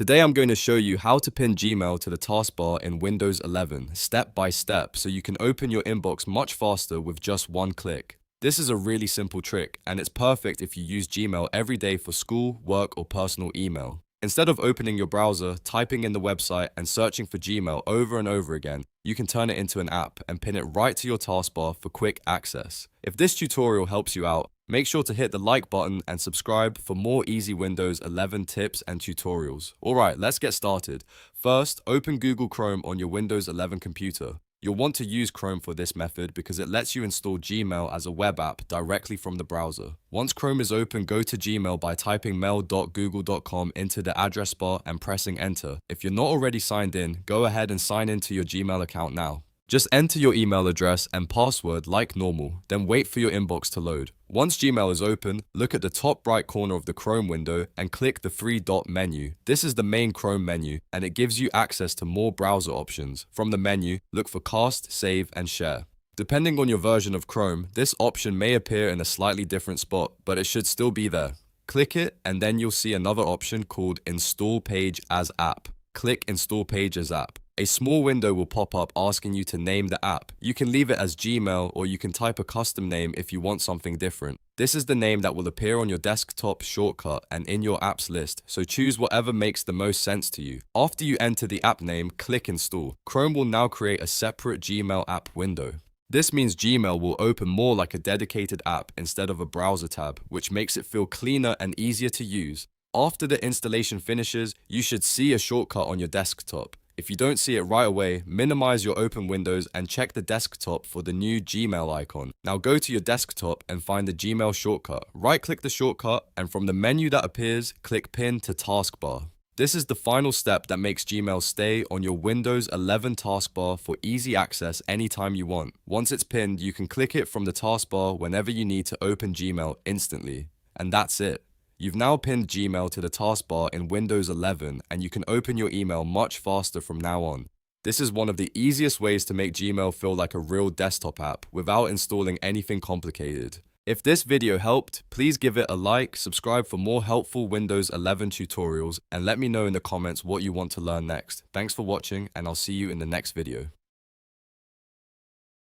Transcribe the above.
Today I'm going to show you how to pin Gmail to the taskbar in Windows 11, step by step, so you can open your inbox much faster with just one click. This is a really simple trick, and it's perfect if you use Gmail every day for school, work, or personal email. Instead of opening your browser, typing in the website, and searching for Gmail over and over again, you can turn it into an app and pin it right to your taskbar for quick access. If this tutorial helps you out, make sure to hit the like button and subscribe for more easy Windows 11 tips and tutorials. Alright, let's get started. First, open Google Chrome on your Windows 11 computer. You'll want to use Chrome for this method because it lets you install Gmail as a web app directly from the browser. Once Chrome is open, go to Gmail by typing mail.google.com into the address bar and pressing enter. If you're not already signed in, go ahead and sign into your Gmail account now. Just enter your email address and password like normal, then wait for your inbox to load. Once Gmail is open, look at the top right corner of the Chrome window and click the three-dot menu. This is the main Chrome menu, and it gives you access to more browser options. From the menu, look for Cast, Save, and Share. Depending on your version of Chrome, this option may appear in a slightly different spot, but it should still be there. Click it, and then you'll see another option called Install Page as App. Click Install Page as App. A small window will pop up asking you to name the app. You can leave it as Gmail, or you can type a custom name if you want something different. This is the name that will appear on your desktop shortcut and in your apps list, so choose whatever makes the most sense to you. After you enter the app name, click Install. Chrome will now create a separate Gmail app window. This means Gmail will open more like a dedicated app instead of a browser tab, which makes it feel cleaner and easier to use. After the installation finishes, you should see a shortcut on your desktop. If you don't see it right away, minimize your open windows and check the desktop for the new Gmail icon. Now go to your desktop and find the Gmail shortcut. Right-click the shortcut, and from the menu that appears, click Pin to Taskbar. This is the final step that makes Gmail stay on your Windows 11 taskbar for easy access anytime you want. Once it's pinned, you can click it from the taskbar whenever you need to open Gmail instantly. And that's it. You've now pinned Gmail to the taskbar in Windows 11, and you can open your email much faster from now on. This is one of the easiest ways to make Gmail feel like a real desktop app without installing anything complicated. If this video helped, please give it a like, subscribe for more helpful Windows 11 tutorials, and let me know in the comments what you want to learn next. Thanks for watching, and I'll see you in the next video.